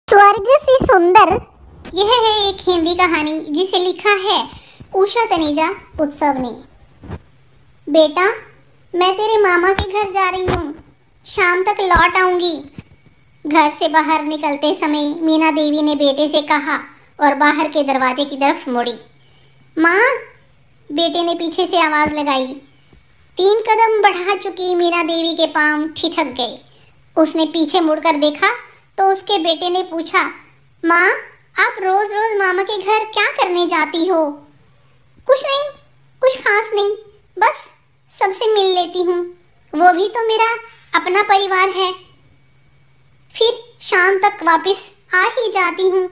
स्वर्ग से सुंदर। यह है एक हिंदी कहानी जिसे लिखा है उषा तनेजा उत्सव ने। बेटा, मैं तेरे मामा के घर जा रही हूँ, शाम तक लौट आऊंगी। घर से बाहर निकलते समय मीना देवी ने बेटे से कहा और बाहर के दरवाजे की तरफ मुड़ी। माँ, बेटे ने पीछे से आवाज लगाई। 3 कदम बढ़ा चुकी मीना देवी के पांव ठिठक गए। उसने पीछे मुड़कर देखा तो उसके बेटे ने पूछा, माँ, आप रोज रोज मामा के घर क्या करने जाती हो? कुछ नहीं, कुछ खास नहीं, बस सबसे मिल लेती हूँ, वो भी तो मेरा अपना परिवार है। फिर शाम तक वापस आ ही जाती हूँ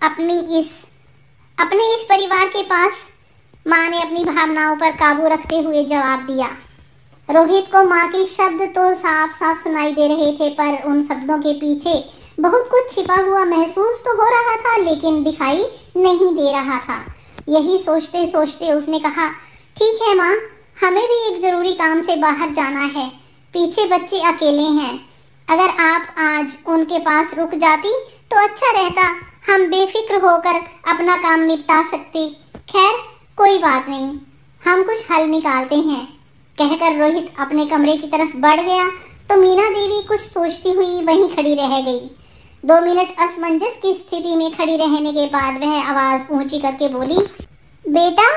अपने इस परिवार के पास। माँ ने अपनी भावनाओं पर काबू रखते हुए जवाब दिया। रोहित को माँ के शब्द तो साफ साफ सुनाई दे रहे थे, पर उन शब्दों के पीछे बहुत कुछ छिपा हुआ महसूस तो हो रहा था, लेकिन दिखाई नहीं दे रहा था। यही सोचते सोचते उसने कहा, ठीक है माँ, हमें भी एक ज़रूरी काम से बाहर जाना है। पीछे बच्चे अकेले हैं, अगर आप आज उनके पास रुक जाती तो अच्छा रहता, हम बेफिक्र होकर अपना काम निपटा सकते। खैर कोई बात नहीं, हम कुछ हल निकालते हैं। कहकर रोहित अपने कमरे की तरफ बढ़ गया तो मीना देवी कुछ सोचती हुई वहीं खड़ी रह गई। 2 मिनट असमंजस की स्थिति में खड़ी रहने के बाद वह आवाज़ ऊंची करके बोली, बेटा,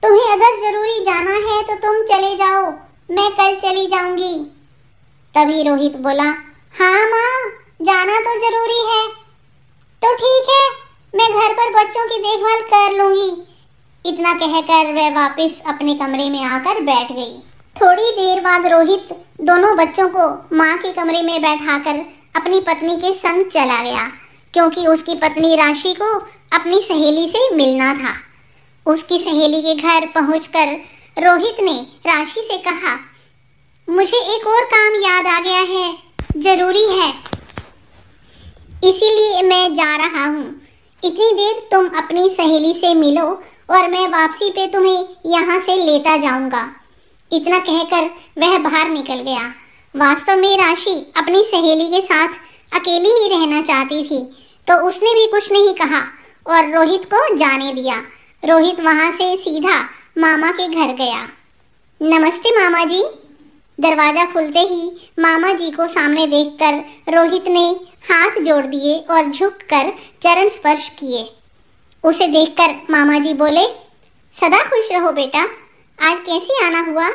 तुम्हें अगर ज़रूरी जाना है तो तुम चले जाओ, मैं कल चली जाऊंगी। तभी रोहित बोला, हाँ माँ, जाना तो ज़रूरी है। तो ठीक है, मैं घर पर बच्चों की देखभाल कर लूँगी। इतना कहकर वह वापस अपने कमरे में आकर बैठ गई। थोड़ी देर बाद रोहित दोनों बच्चों को माँ के कमरे में बैठाकर अपनी पत्नी के संग चला गया, क्योंकि उसकी पत्नी राशि को अपनी सहेली से मिलना था। उसकी सहेली के घर पहुंचकर रोहित ने राशि से कहा, मुझे एक और काम याद आ गया है, ज़रूरी है, इसीलिए मैं जा रहा हूँ। इतनी देर तुम अपनी सहेली से मिलो और मैं वापसी पे तुम्हें यहाँ से लेता जाऊँगा। इतना कहकर वह बाहर निकल गया। वास्तव में राशि अपनी सहेली के साथ अकेली ही रहना चाहती थी, तो उसने भी कुछ नहीं कहा और रोहित को जाने दिया। रोहित वहाँ से सीधा मामा के घर गया। नमस्ते मामा जी। दरवाज़ा खुलते ही मामा जी को सामने देखकर रोहित ने हाथ जोड़ दिए और झुककर चरण स्पर्श किए। उसे देखकर मामा जी बोले, सदा खुश रहो बेटा, आज कैसे आना हुआ?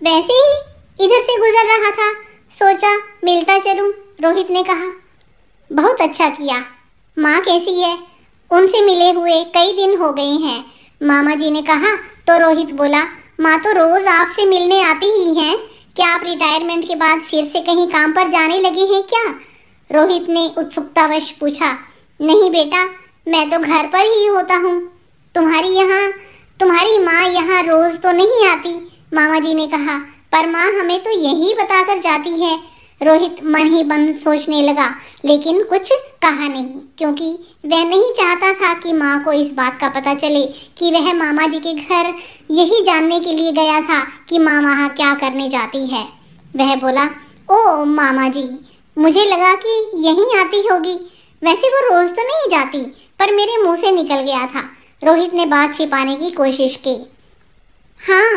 वैसे ही इधर से गुजर रहा था, सोचा मिलता चलूं, रोहित ने कहा। बहुत अच्छा किया। माँ कैसी है? उनसे मिले हुए कई दिन हो गए हैं, मामा जी ने कहा। तो रोहित बोला, माँ तो रोज़ आपसे मिलने आती ही हैं, क्या आप रिटायरमेंट के बाद फिर से कहीं काम पर जाने लगे हैं क्या? रोहित ने उत्सुकतावश पूछा। नहीं बेटा, मैं तो घर पर ही होता हूँ। तुम्हारी माँ यहाँ रोज़ तो नहीं आती, मामा जी ने कहा, पर माँ हमें तो यही बताकर जाती है। रोहित मन ही मन सोचने लगा, लेकिन कुछ कहा नहीं, क्योंकि वह नहीं चाहता था कि माँ को इस बात का पता चले कि वह मामा जी के घर यही जानने के लिए गया था कि माँ वहाँ क्या करने जाती है। वह बोला, ओ मामा जी, मुझे लगा कि यहीं आती होगी, वैसे वो रोज़ तो नहीं जाती, पर मेरे मुंह से निकल गया था। रोहित ने बात छिपाने की कोशिश की। हाँ,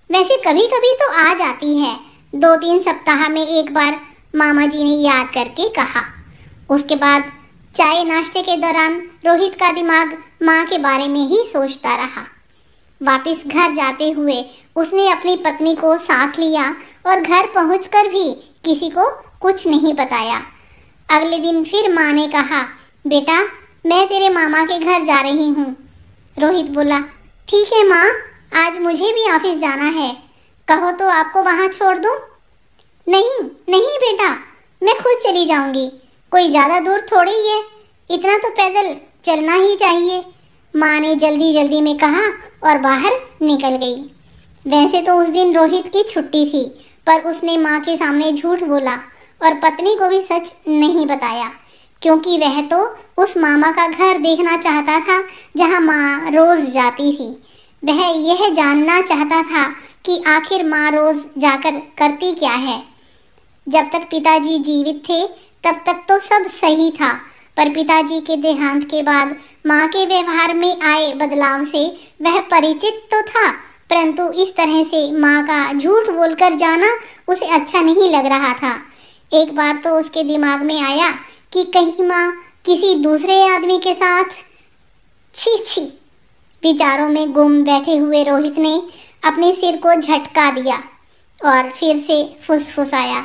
वैसे कभी कभी तो आ जाती है, 2-3 सप्ताह में एक बार, मामा जी ने याद करके कहा। उसके बाद चाय नाश्ते के दौरान रोहित का दिमाग माँ के बारे में ही सोचता रहा। वापस घर जाते हुए उसने अपनी पत्नी को साथ लिया और घर पहुंचकर भी किसी को कुछ नहीं बताया। अगले दिन फिर माँ ने कहा, बेटा, मैं तेरे मामा के घर जा रही हूँ। रोहित बोला, ठीक है माँ, आज मुझे भी ऑफिस जाना है, कहो तो आपको वहाँ छोड़ दूँ? नहीं बेटा, मैं खुद चली जाऊँगी, कोई ज़्यादा दूर थोड़ी है, इतना तो पैदल चलना ही चाहिए, माँ ने जल्दी जल्दी में कहा और बाहर निकल गई। वैसे तो उस दिन रोहित की छुट्टी थी, पर उसने माँ के सामने झूठ बोला और पत्नी को भी सच नहीं बताया, क्योंकि वह तो उस मामा का घर देखना चाहता था जहाँ माँ रोज़ जाती थी। वह यह जानना चाहता था कि आखिर माँ रोज़ जाकर करती क्या है। जब तक पिताजी जीवित थे तब तक तो सब सही था, पर पिताजी के देहांत के बाद माँ के व्यवहार में आए बदलाव से वह परिचित तो था, परंतु इस तरह से माँ का झूठ बोलकर जाना उसे अच्छा नहीं लग रहा था। एक बार तो उसके दिमाग में आया कि कहीं माँ किसी दूसरे आदमी के साथ। छी छी। विचारों में गुम बैठे हुए रोहित ने अपने सिर को झटका दिया और फिर से फुसफुसाया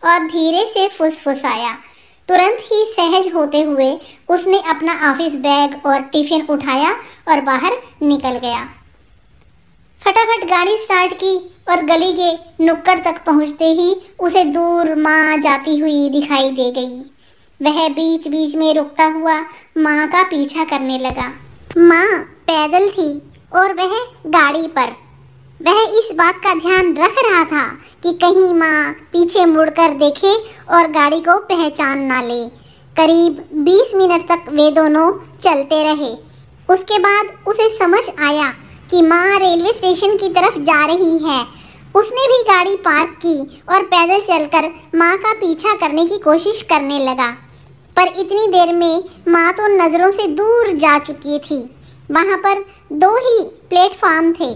और धीरे से फुसफुसाया। तुरंत ही सहज होते हुए उसने अपना ऑफिस बैग और टिफिन उठाया और बाहर निकल गया। फटाफट गाड़ी स्टार्ट की और गली के नुक्कड़ तक पहुंचते ही उसे दूर माँ जाती हुई दिखाई दे गई। वह बीच बीच में रुकता हुआ माँ का पीछा करने लगा। माँ पैदल थी और वह गाड़ी पर। वह इस बात का ध्यान रख रहा था कि कहीं माँ पीछे मुड़कर देखे और गाड़ी को पहचान ना ले। करीब 20 मिनट तक वे दोनों चलते रहे। उसके बाद उसे समझ आया कि माँ रेलवे स्टेशन की तरफ जा रही है। उसने भी गाड़ी पार्क की और पैदल चलकर माँ का पीछा करने की कोशिश करने लगा, पर इतनी देर में माँ तो नज़रों से दूर जा चुकी थी। वहाँ पर 2 ही प्लेटफॉर्म थे,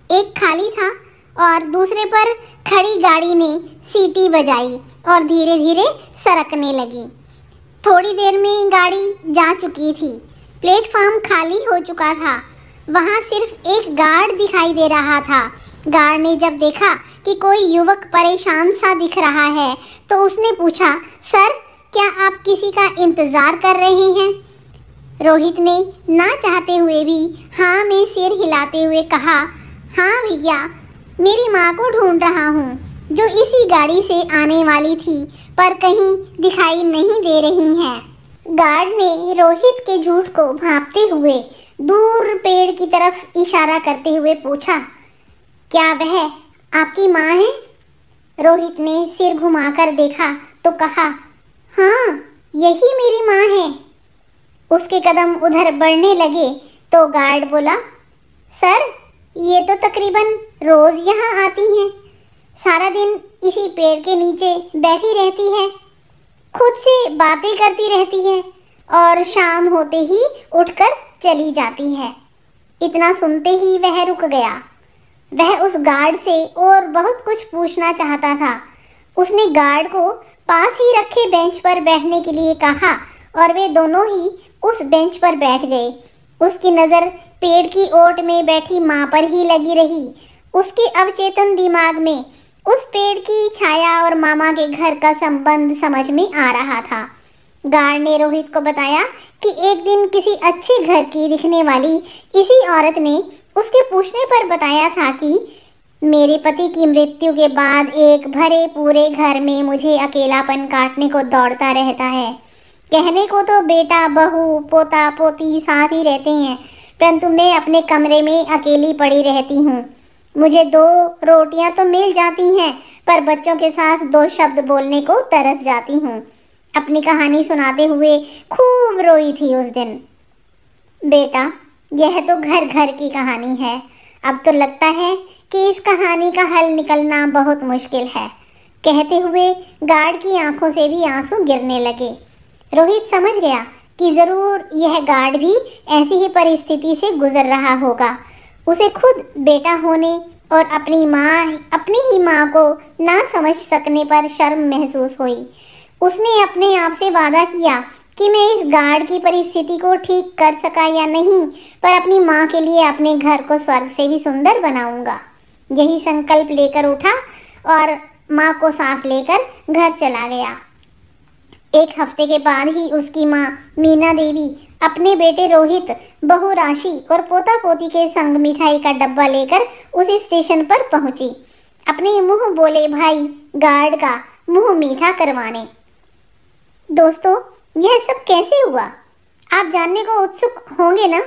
एक खाली था और दूसरे पर खड़ी गाड़ी ने सीटी बजाई और धीरे धीरे सरकने लगी। थोड़ी देर में गाड़ी जा चुकी थी, प्लेटफॉर्म खाली हो चुका था। वहाँ सिर्फ एक गार्ड दिखाई दे रहा था। गार्ड ने जब देखा कि कोई युवक परेशान सा दिख रहा है तो उसने पूछा, सर क्या आप किसी का इंतज़ार कर रहे हैं? रोहित ने ना चाहते हुए भी हाँ में सिर हिलाते हुए कहा, हाँ भैया, मेरी माँ को ढूंढ रहा हूँ जो इसी गाड़ी से आने वाली थी पर कहीं दिखाई नहीं दे रही हैं। गार्ड ने रोहित के झूठ को भांपते हुए दूर पेड़ की तरफ इशारा करते हुए पूछा, क्या वह आपकी माँ है? रोहित ने सिर घुमाकर देखा तो कहा, हाँ यही मेरी माँ है। उसके कदम उधर बढ़ने लगे तो गार्ड बोला, सर ये तो तकरीबन रोज़ यहाँ आती हैं, सारा दिन इसी पेड़ के नीचे बैठी रहती है, खुद से बातें करती रहती है और शाम होते ही उठकर चली जाती है। इतना सुनते ही वह रुक गया। वह उस गार्ड से और बहुत कुछ पूछना चाहता था। उसने गार्ड को पास ही रखे बेंच पर बैठने के लिए कहा और वे दोनों ही उस बेंच पर बैठ गए। उसकी नज़र पेड़ की ओट में बैठी माँ पर ही लगी रही। उसके अवचेतन दिमाग में उस पेड़ की छाया और मामा के घर का संबंध समझ में आ रहा था। गार्ड ने रोहित को बताया कि एक दिन किसी अच्छे घर की दिखने वाली इसी औरत ने उसके पूछने पर बताया था कि मेरे पति की मृत्यु के बाद एक भरे पूरे घर में मुझे अकेलापन काटने को दौड़ता रहता है। कहने को तो बेटा, बहू, पोता, पोती साथ ही रहते हैं, परंतु मैं अपने कमरे में अकेली पड़ी रहती हूँ। मुझे 2 रोटियाँ तो मिल जाती हैं, पर बच्चों के साथ 2 शब्द बोलने को तरस जाती हूँ। अपनी कहानी सुनाते हुए खूब रोई थी उस दिन। बेटा, यह तो घर घर की कहानी है। अब तो लगता है कि इस कहानी का हल निकलना बहुत मुश्किल है। कहते हुए गार्ड की आंखों से भी आंसू गिरने लगे। रोहित समझ गया कि ज़रूर यह गार्ड भी ऐसी ही परिस्थिति से गुजर रहा होगा। उसे खुद बेटा होने और अपनी ही माँ को ना समझ सकने पर शर्म महसूस हुई। उसने अपने आप से वादा किया कि मैं इस गार्ड की परिस्थिति को ठीक कर सका या नहीं, पर अपनी माँ के लिए अपने घर को स्वर्ग से भी सुंदर बनाऊंगा। यही संकल्प लेकर उठा और माँ को साथ लेकर घर चला गया। 1 हफ्ते के बाद ही उसकी माँ मीना देवी अपने बेटे रोहित, बहू राशि और पोता पोती के संग मिठाई का डब्बा लेकर उसी स्टेशन पर पहुंची, अपने मुंह बोले भाई गार्ड का मुंह मीठा करवाने। दोस्तों, यह सब कैसे हुआ आप जानने को उत्सुक होंगे ना?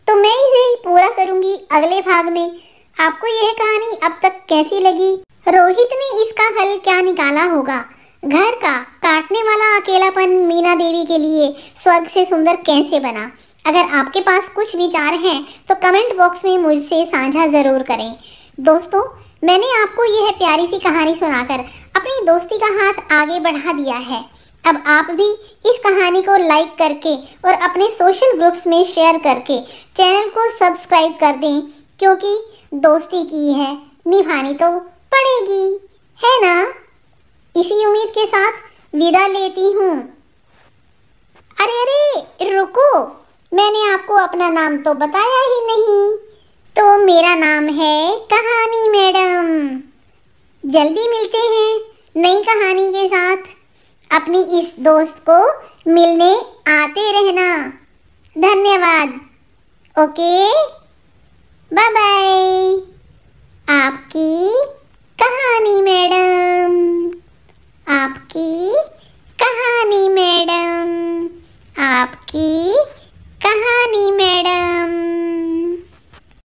तो मैं इसे पूरा करूंगी अगले भाग में। आपको यह कहानी अब तक कैसी लगी? रोहित ने इसका हल क्या निकाला होगा? घर का काटने वाला अकेलापन मीना देवी के लिए स्वर्ग से सुंदर कैसे बना? अगर आपके पास कुछ विचार हैं तो कमेंट बॉक्स में मुझसे साझा ज़रूर करें। दोस्तों, मैंने आपको यह प्यारी सी कहानी सुनाकर अपनी दोस्ती का हाथ आगे बढ़ा दिया है। अब आप भी इस कहानी को लाइक करके और अपने सोशल ग्रुप्स में शेयर करके चैनल को सब्सक्राइब कर दें, क्योंकि दोस्ती की है निभानी तो पड़ेगी, है ना। इसी उम्मीद के साथ विदा लेती हूँ। अरे अरे रुको, मैंने आपको अपना नाम तो बताया ही नहीं। तो मेरा नाम है कहानी मैडम। जल्दी मिलते हैं नई कहानी के साथ। अपनी इस दोस्त को मिलने आते रहना। धन्यवाद। Okay, bye bye.